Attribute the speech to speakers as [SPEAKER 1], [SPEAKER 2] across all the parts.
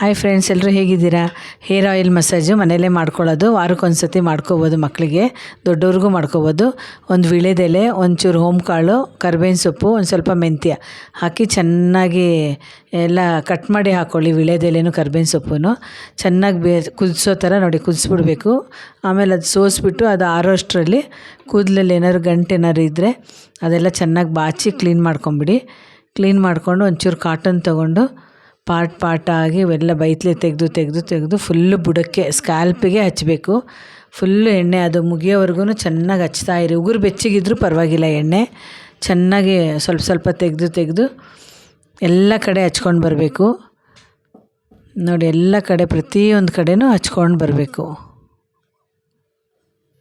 [SPEAKER 1] Hi friends, ಎಲ್ಲರೂ ಹೇಗಿದ್ದೀರಾ? Hair oil massage ಮನೆಯಲ್ಲೇ ಮಾಡ್ಕೊಳ್ಳೋದು. ವಾರಕ್ಕೊಂದು ಸತಿ ಮಾಡ್ಕೋಬೋದು. ಮಕ್ಕಳಿಗೆ ದೊಡ್ಡವ್ರಿಗೂ ಮಾಡ್ಕೋಬೋದು. ಒಂದು ವೀಳ್ಯದೆಲೆ, ಒಂಚೂರು ಓಂಕಾಳು, ಕರ್ಬೇವಿನ ಸೊಪ್ಪು, ಒಂದು ಸ್ವಲ್ಪ ಮೆಂತ್ಯ ಹಾಕಿ ಚೆನ್ನಾಗಿ ಎಲ್ಲ ಕಟ್ ಮಾಡಿ ಹಾಕ್ಕೊಳ್ಳಿ. ವೀಳ್ಯದೆಲೆನೂ ಕರ್ಬೇವಿನ ಸೊಪ್ಪು ಚೆನ್ನಾಗಿ ಕುದಿಸೋ ಥರ ನೋಡಿ ಕುದಿಸ್ಬಿಡ್ಬೇಕು. ಆಮೇಲೆ ಅದು ಸೋಸಿಬಿಟ್ಟು ಅದು ಆರೋಷ್ಟರಲ್ಲಿ ಕೂದಲಲ್ಲಿ ಏನಾದ್ರು ಗಂಟೇನಾದ್ರು ಇದ್ದರೆ ಅದೆಲ್ಲ ಚೆನ್ನಾಗಿ ಬಾಚಿ ಕ್ಲೀನ್ ಮಾಡ್ಕೊಂಬಿಡಿ. ಕ್ಲೀನ್ ಮಾಡಿಕೊಂಡು ಒಂಚೂರು ಕಾಟನ್ ತೊಗೊಂಡು ಪಾಟಾಗಿ ಇವೆಲ್ಲ ಬೈತಲೆ ತೆಗೆದು ಫುಲ್ಲು ಬುಡಕ್ಕೆ ಸ್ಕ್ಯಾಲ್ಪಿಗೆ ಹಚ್ಚಬೇಕು. ಫುಲ್ಲು ಎಣ್ಣೆ ಅದು ಮುಗಿಯೋವರೆಗೂ ಚೆನ್ನಾಗಿ ಹಚ್ತಾಯಿರಿ. ಉಗುರು ಬೆಚ್ಚಗಿದ್ರೂ ಪರವಾಗಿಲ್ಲ, ಎಣ್ಣೆ ಚೆನ್ನಾಗಿ ಸ್ವಲ್ಪ ತೆಗೆದು ಎಲ್ಲ ಕಡೆ ಹಚ್ಕೊಂಡು ಬರಬೇಕು. ನೋಡಿ, ಎಲ್ಲ ಕಡೆ ಪ್ರತಿಯೊಂದು ಕಡೆನೂ ಹಚ್ಕೊಂಡು ಬರಬೇಕು.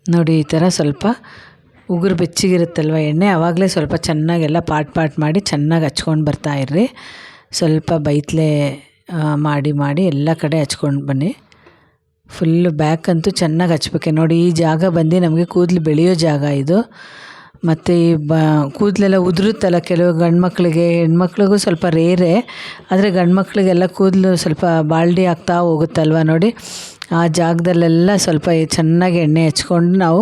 [SPEAKER 1] ನೋಡಿ, ಈ ಥರ ಸ್ವಲ್ಪ ಉಗುರು ಬೆಚ್ಚಗಿರುತ್ತಲ್ವ ಎಣ್ಣೆ, ಆವಾಗಲೇ ಸ್ವಲ್ಪ ಚೆನ್ನಾಗೆಲ್ಲ ಪಾಟ್ ಮಾಡಿ ಚೆನ್ನಾಗಿ ಹಚ್ಕೊಂಡು ಬರ್ತಾಯಿರ್ರಿ. ಸ್ವಲ್ಪ ಬೈತಲೆ ಮಾಡಿ ಎಲ್ಲ ಕಡೆ ಹಚ್ಕೊಂಡು ಬನ್ನಿ. ಫುಲ್ಲು ಬ್ಯಾಕ್ ಅಂತೂ ಚೆನ್ನಾಗಿ ಹಚ್ಬೇಕೆ. ನೋಡಿ, ಈ ಜಾಗ ಬಂದು ನಮಗೆ ಕೂದಲು ಬೆಳೆಯೋ ಜಾಗ ಇದು. ಮತ್ತು ಈ ಕೂದಲೆಲ್ಲ ಉದುರುತ್ತಲ್ಲ ಕೆಲವು ಗಂಡು ಮಕ್ಕಳಿಗೆ, ಹೆಣ್ಮಕ್ಳಿಗೂ ಸ್ವಲ್ಪ ರೇರೆ, ಆದರೆ ಗಂಡು ಮಕ್ಕಳಿಗೆಲ್ಲ ಕೂದಲು ಸ್ವಲ್ಪ ಬಾಲ್ಡಿ ಆಗ್ತಾ ಹೋಗುತ್ತಲ್ವ. ನೋಡಿ, ಆ ಜಾಗದಲ್ಲೆಲ್ಲ ಸ್ವಲ್ಪ ಚೆನ್ನಾಗಿ ಎಣ್ಣೆ ಹಚ್ಕೊಂಡು ನಾವು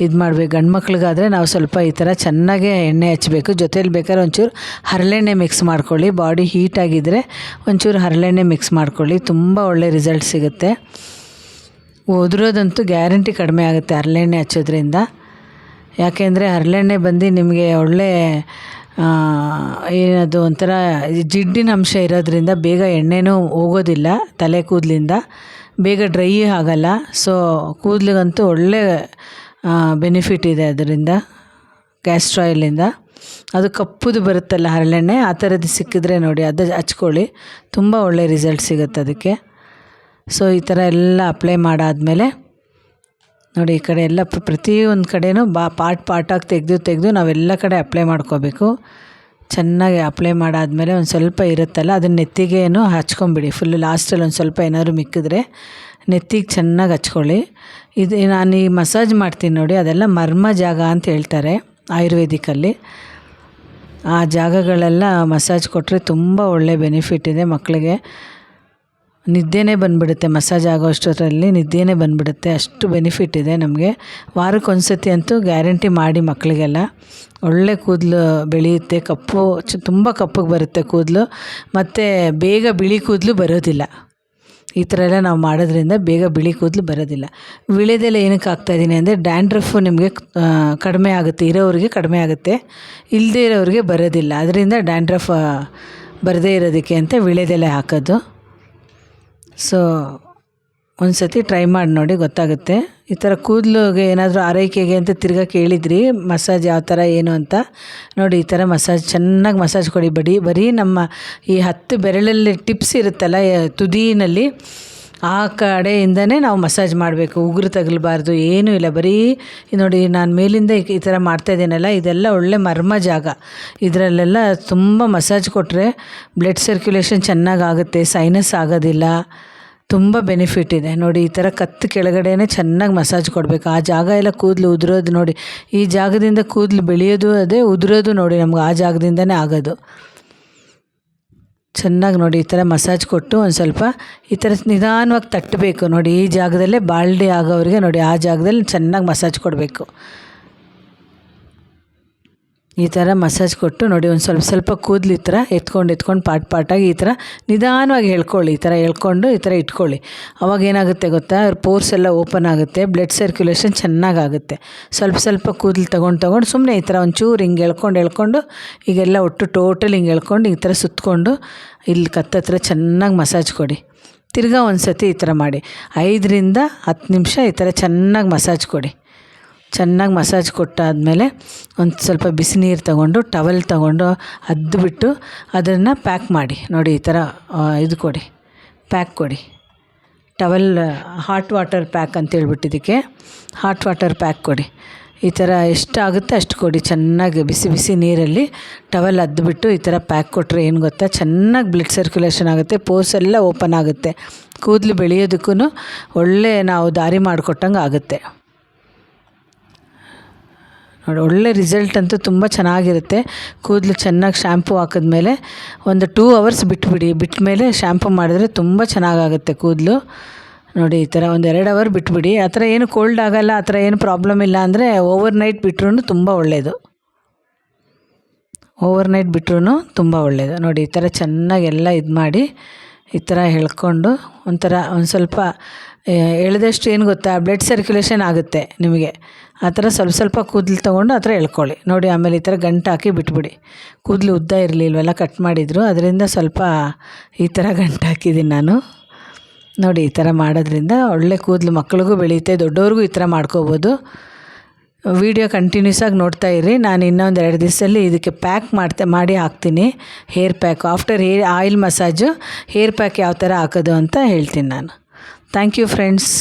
[SPEAKER 1] ಇದು ಮಾಡಬೇಕು. ಗಂಡು ಮಕ್ಳಿಗಾದರೆ ನಾವು ಸ್ವಲ್ಪ ಈ ಥರ ಚೆನ್ನಾಗೇ ಎಣ್ಣೆ ಹಚ್ಚಬೇಕು. ಜೊತೇಲಿ ಬೇಕಾದ್ರೆ ಒಂಚೂರು ಹರಳೆಣ್ಣೆ ಮಿಕ್ಸ್ ಮಾಡ್ಕೊಳ್ಳಿ. ಬಾಡಿ ಹೀಟಾಗಿದ್ದರೆ ಒಂಚೂರು ಹರಳೆಣ್ಣೆ ಮಿಕ್ಸ್ ಮಾಡ್ಕೊಳ್ಳಿ, ತುಂಬ ಒಳ್ಳೆ ರಿಸಲ್ಟ್ ಸಿಗುತ್ತೆ. ಉದುರೋದಂತೂ ಗ್ಯಾರಂಟಿ ಕಡಿಮೆ ಆಗುತ್ತೆ ಹರಳೆಣ್ಣೆ ಹಚ್ಚೋದ್ರಿಂದ. ಯಾಕೆಂದರೆ ಹರಳೆಣ್ಣೆ ಬಂದು ನಿಮಗೆ ಒಳ್ಳೆ ಏನದು ಒಂಥರ ಜಿಡ್ಡಿನ ಅಂಶ ಇರೋದ್ರಿಂದ ಬೇಗ ಎಣ್ಣೆನೂ ಹೋಗೋದಿಲ್ಲ ತಲೆ ಕೂದಲಿಂದ, ಬೇಗ ಡ್ರೈ ಆಗಲ್ಲ. ಸೊ ಕೂದಲಿಗಂತೂ ಒಳ್ಳೆ ಬೆನಿಫಿಟ್ ಇದೆ ಅದರಿಂದ. ಕ್ಯಾಸ್ಟ್ರ್ ಆಯಿಲಿಂದ ಅದು ಕಪ್ಪುದು ಬರುತ್ತಲ್ಲ ಹರಳೆಣ್ಣೆ, ಆ ಥರದ್ದು ಸಿಕ್ಕಿದ್ರೆ ನೋಡಿ ಅದು ಹಚ್ಕೊಳ್ಳಿ, ತುಂಬ ಒಳ್ಳೆ ರಿಸಲ್ಟ್ ಸಿಗುತ್ತೆ ಅದಕ್ಕೆ. ಸೊ ಈ ಥರ ಎಲ್ಲ ಅಪ್ಲೈ ಮಾಡಾದಮೇಲೆ ನೋಡಿ, ಈ ಕಡೆ ಎಲ್ಲ ಪ್ರತಿಯೊಂದು ಕಡೆನೂ ಪಾಟಾಗಿ ತೆಗೆದು ನಾವೆಲ್ಲ ಕಡೆ ಅಪ್ಲೈ ಮಾಡ್ಕೋಬೇಕು. ಚೆನ್ನಾಗಿ ಅಪ್ಲೈ ಮಾಡಾದಮೇಲೆ ಒಂದು ಸ್ವಲ್ಪ ಇರುತ್ತಲ್ಲ ಅದನ್ನ ನೆತ್ತಿಗೇನು ಹಚ್ಕೊಂಬಿಡಿ. ಫುಲ್ಲು ಲಾಸ್ಟಲ್ಲಿ ಒಂದು ಸ್ವಲ್ಪ ಏನಾದ್ರು ಮಿಕ್ಕಿದ್ರೆ ನೆತ್ತಿಗೆ ಚೆನ್ನಾಗಿ ಹಚ್ಕೊಳ್ಳಿ. ಇದು ನಾನು ಈ ಮಸಾಜ್ ಮಾಡ್ತೀನಿ ನೋಡಿ, ಅದೆಲ್ಲ ಮರ್ಮ ಜಾಗ ಅಂತ ಹೇಳ್ತಾರೆ ಆಯುರ್ವೇದಿಕಲ್ಲಿ. ಆ ಜಾಗಗಳೆಲ್ಲ ಮಸಾಜ್ ಕೊಟ್ಟರೆ ತುಂಬ ಒಳ್ಳೆ ಬೆನಿಫಿಟ್ ಇದೆ. ಮಕ್ಕಳಿಗೆ ನಿದ್ದೆನೇ ಬಂದುಬಿಡುತ್ತೆ, ಮಸಾಜ್ ಆಗೋ ಅಷ್ಟರಲ್ಲಿ ನಿದ್ದೆನೇ ಬಂದುಬಿಡುತ್ತೆ, ಅಷ್ಟು ಬೆನಿಫಿಟ್ ಇದೆ ನಮಗೆ. ವಾರಕ್ಕೊಂದು ಸತಿ ಅಂತೂ ಗ್ಯಾರಂಟಿ ಮಾಡಿ. ಮಕ್ಕಳಿಗೆಲ್ಲ ಒಳ್ಳೆ ಕೂದಲು ಬೆಳೆಯುತ್ತೆ. ತುಂಬ ಕಪ್ಪಗೆ ಬರುತ್ತೆ ಕೂದಲು, ಮತ್ತು ಬೇಗ ಬಿಳಿ ಕೂದಲು ಬರೋದಿಲ್ಲ. ಈ ಥರ ಎಲ್ಲ ನಾವು ಮಾಡೋದ್ರಿಂದ ಬೇಗ ಬಿಳಿ ಕೂದಲು ಬರೋದಿಲ್ಲ. ವೀಳ್ಯದೆಲೆ ಏನಕ್ಕೆ ಹಾಕ್ತಾಯಿದ್ದೀನಿ ಅಂದರೆ ಡ್ಯಾಂಡ್ರಫು ನಿಮಗೆ ಕಡಿಮೆ ಆಗುತ್ತೆ, ಇರೋರಿಗೆ ಕಡಿಮೆ ಆಗುತ್ತೆ, ಇಲ್ಲದೇ ಇರೋರಿಗೆ ಬರೋದಿಲ್ಲ. ಅದರಿಂದ ಡ್ಯಾಂಡ್ರಫ್ ಬರದೇ ಇರೋದಕ್ಕೆ ಅಂತ ವೀಳ್ಯದೆಲೆ ಹಾಕೋದು. ಸೊ ಒಂದು ಸತಿ ಟ್ರೈ ಮಾಡಿ ನೋಡಿ, ಗೊತ್ತಾಗುತ್ತೆ. ಈ ಥರ ಕೂದಲಿಗೆ ಏನಾದರೂ ಆರೈಕೆಗೆ ಅಂತ ತಿರ್ಗಾ ಕೇಳಿದ್ರಿ ಮಸಾಜ್ ಯಾವ ಥರ ಏನು ಅಂತ. ನೋಡಿ, ಈ ಥರ ಮಸಾಜ್ ಚೆನ್ನಾಗಿ ಮಸಾಜ್ ಕೊಡಿ. ಬರೀ ನಮ್ಮ ಈ 10 ಬೆರಳಲ್ಲಿ ಟಿಪ್ಸ್ ಇರುತ್ತಲ್ಲ ತುದಿನಲ್ಲಿ, ಆ ಕಡೆಯಿಂದನೇ ನಾವು ಮಸಾಜ್ ಮಾಡಬೇಕು. ಉಗುರು ತಗಲಬಾರ್ದು, ಏನೂ ಇಲ್ಲ. ಬರೀ ನೋಡಿ, ನಾನು ಮೇಲಿಂದ ಈ ಥರ ಮಾಡ್ತಾಯಿದ್ದೀನಲ್ಲ, ಇದೆಲ್ಲ ಒಳ್ಳೆ ಮರ್ಮ ಜಾಗ. ಇದರಲ್ಲೆಲ್ಲ ತುಂಬ ಮಸಾಜ್ ಕೊಟ್ಟರೆ ಬ್ಲಡ್ ಸರ್ಕ್ಯುಲೇಷನ್ ಚೆನ್ನಾಗಾಗುತ್ತೆ, ಸೈನಸ್ ಆಗೋದಿಲ್ಲ, ತುಂಬ ಬೆನಿಫಿಟ್ ಇದೆ. ನೋಡಿ, ಈ ಥರ ಕತ್ತು ಕೆಳಗಡೆನೇ ಚೆನ್ನಾಗಿ ಮಸಾಜ್ ಕೊಡಬೇಕು. ಆ ಜಾಗ ಎಲ್ಲ ಕೂದಲು ಉದುರೋದು ನೋಡಿ, ಈ ಜಾಗದಿಂದ ಕೂದಲು ಬೆಳೆಯೋದು ಅದೇ, ಉದುರೋದು ನೋಡಿ ನಮ್ಗೆ ಆ ಜಾಗದಿಂದನೇ ಆಗೋದು. ಚೆನ್ನಾಗಿ ನೋಡಿ, ಈ ಥರ ಮಸಾಜ್ ಕೊಟ್ಟು ಒಂದು ಸ್ವಲ್ಪ ಈ ಥರ ನಿಧಾನವಾಗಿ ತಟ್ಟಬೇಕು. ನೋಡಿ, ಈ ಜಾಗದಲ್ಲೇ ಬಾಲ್ಡಿ ಆಗೋರಿಗೆ ನೋಡಿ ಆ ಜಾಗದಲ್ಲಿ ಚೆನ್ನಾಗಿ ಮಸಾಜ್ ಕೊಡಬೇಕು. ಈ ಥರ ಮಸಾಜ್ ಕೊಟ್ಟು ನೋಡಿ, ಒಂದು ಸ್ವಲ್ಪ ಕೂದಲು ಈ ಥರ ಎತ್ಕೊಂಡು ಪಾಟಾಗಿ ಈ ಥರ ನಿಧಾನವಾಗಿ ಎಳ್ಕೊಳ್ಳಿ. ಈ ಥರ ಎಳ್ಕೊಂಡು ಈ ಥರ ಇಟ್ಕೊಳ್ಳಿ. ಅವಾಗ ಏನಾಗುತ್ತೆ ಗೊತ್ತಾ, ಪೋರ್ಸ್ ಎಲ್ಲ ಓಪನ್ ಆಗುತ್ತೆ, ಬ್ಲಡ್ ಸರ್ಕ್ಯುಲೇಷನ್ ಚೆನ್ನಾಗಾಗುತ್ತೆ. ಸ್ವಲ್ಪ ಕೂದಲು ತೊಗೊಂಡು ಸುಮ್ಮನೆ ಈ ಥರ ಒಂಚೂರು ಹಿಂಗೆ ಎಳ್ಕೊಂಡು ಈಗೆಲ್ಲ ಒಟ್ಟು ಟೋಟಲ್ ಹಿಂಗೆ ಎಳ್ಕೊಂಡು ಈ ಥರ ಸುತ್ತಕೊಂಡು ಇಲ್ಲಿ ಕತ್ತತ್ರ ಚೆನ್ನಾಗಿ ಮಸಾಜ್ ಕೊಡಿ. ತಿರ್ಗಾ ಒಂದು ಸತಿ ಈ ಥರ ಮಾಡಿ 5ರಿಂದ 10 ನಿಮಿಷ ಈ ಥರ ಚೆನ್ನಾಗಿ ಮಸಾಜ್ ಕೊಡಿ. ಚೆನ್ನಾಗಿ ಮಸಾಜ್ ಕೊಟ್ಟಾದಮೇಲೆ ಒಂದು ಸ್ವಲ್ಪ ಬಿಸಿ ನೀರು ತಗೊಂಡು ಟವಲ್ ತಗೊಂಡು ಅದ್ಬಿಟ್ಟು ಅದನ್ನು ಪ್ಯಾಕ್ ಮಾಡಿ. ನೋಡಿ, ಈ ಥರ ಇದು ಕೊಡಿ, ಪ್ಯಾಕ್ ಕೊಡಿ. ಟವಲ್ ಹಾಟ್ ವಾಟರ್ ಪ್ಯಾಕ್ ಅಂತೇಳ್ಬಿಟ್ಟು ಇದಕ್ಕೆ ಹಾಟ್ ವಾಟರ್ ಪ್ಯಾಕ್ ಕೊಡಿ. ಈ ಥರ ಎಷ್ಟಾಗುತ್ತೆ ಅಷ್ಟು ಕೊಡಿ. ಚೆನ್ನಾಗಿ ಬಿಸಿ ನೀರಲ್ಲಿ ಟವಲ್ ಅದ್ಬಿಟ್ಟು ಈ ಥರ ಪ್ಯಾಕ್ ಕೊಟ್ಟರೆ ಏನು ಗೊತ್ತಾ, ಚೆನ್ನಾಗಿ ಬ್ಲಡ್ ಸರ್ಕ್ಯುಲೇಷನ್ ಆಗುತ್ತೆ, ಪೋರ್ಸ್ ಎಲ್ಲ ಓಪನ್ ಆಗುತ್ತೆ, ಕೂದಲು ಬೆಳೆಯೋದಕ್ಕೂ ಒಳ್ಳೆ ನಾವು ದಾರಿ ಮಾಡಿಕೊಟ್ಟಂಗೆ ಆಗುತ್ತೆ. ನೋಡಿ ಒಳ್ಳೆ ರಿಸಲ್ಟ್ ಅಂತೂ ತುಂಬ ಚೆನ್ನಾಗಿರುತ್ತೆ. ಕೂದಲು ಚೆನ್ನಾಗಿ ಶ್ಯಾಂಪು ಹಾಕಿದ್ಮೇಲೆ ಒಂದು 2 ಅವರ್ಸ್ ಬಿಟ್ಬಿಡಿ. ಬಿಟ್ಟಮೇಲೆ ಶ್ಯಾಂಪು ಮಾಡಿದ್ರೆ ತುಂಬ ಚೆನ್ನಾಗಾಗುತ್ತೆ ಕೂದಲು. ನೋಡಿ ಈ ಥರ ಒಂದು 2 ಅವರ್ ಬಿಟ್ಬಿಡಿ. ಆ ಥರ ಏನು ಕೋಲ್ಡ್ ಆಗೋಲ್ಲ, ಆ ಥರ ಏನು ಪ್ರಾಬ್ಲಮ್ ಇಲ್ಲ ಅಂದರೆ ಓವರ್ ನೈಟ್ ಬಿಟ್ರೂ ತುಂಬ ಒಳ್ಳೆಯದು. ಓವರ್ ನೈಟ್ ಬಿಟ್ರೂ ತುಂಬ ಒಳ್ಳೆಯದು. ನೋಡಿ ಈ ಥರ ಚೆನ್ನಾಗಿ ಎಲ್ಲ ಇದು ಮಾಡಿ ಈ ಥರ ಎಳ್ಕೊಂಡು ಒಂಥರ ಒಂದು ಸ್ವಲ್ಪ ಎಳೆದಷ್ಟು ಏನು ಗೊತ್ತಾ, ಬ್ಲಡ್ ಸರ್ಕ್ಯುಲೇಷನ್ ಆಗುತ್ತೆ ನಿಮಗೆ. ಆ ಥರ ಸ್ವಲ್ಪ ಸ್ವಲ್ಪ ಕೂದಲು ತೊಗೊಂಡು ಆ ಥರ ಎಳ್ಕೊಳ್ಳಿ. ನೋಡಿ ಆಮೇಲೆ ಈ ಥರ ಗಂಟು ಹಾಕಿ ಬಿಟ್ಬಿಡಿ. ಕೂದಲು ಉದ್ದ ಇರಲಿಲ್ವಲ್ಲ, ಕಟ್ ಮಾಡಿದ್ರು, ಅದರಿಂದ ಸ್ವಲ್ಪ ಈ ಥರ ಗಂಟು ಹಾಕಿದ್ದೀನಿ ನಾನು. ನೋಡಿ ಈ ಥರ ಮಾಡೋದ್ರಿಂದ ಒಳ್ಳೆ ಕೂದಲು ಮಕ್ಕಳಿಗೂ ಬೆಳೆಯುತ್ತೆ, ದೊಡ್ಡವ್ರಿಗೂ ಈ ಥರ ಮಾಡ್ಕೋಬೋದು. ವಿಡಿಯೋ ಕಂಟಿನ್ಯೂಸ್ ಆಗಿ ನೋಡ್ತಾ ಇರಿ. ನಾನು ಇನ್ನೊಂದು 2 ದಿವಸದಲ್ಲಿ ಇದಕ್ಕೆ ಪ್ಯಾಕ್ ಮಾಡಿ ಹಾಕ್ತೀನಿ. Hair pack after oil massage hair pack ಯಾವ ಥರ ಹಾಕೋದು ಅಂತ ಹೇಳ್ತೀನಿ ನಾನು. Thank you friends.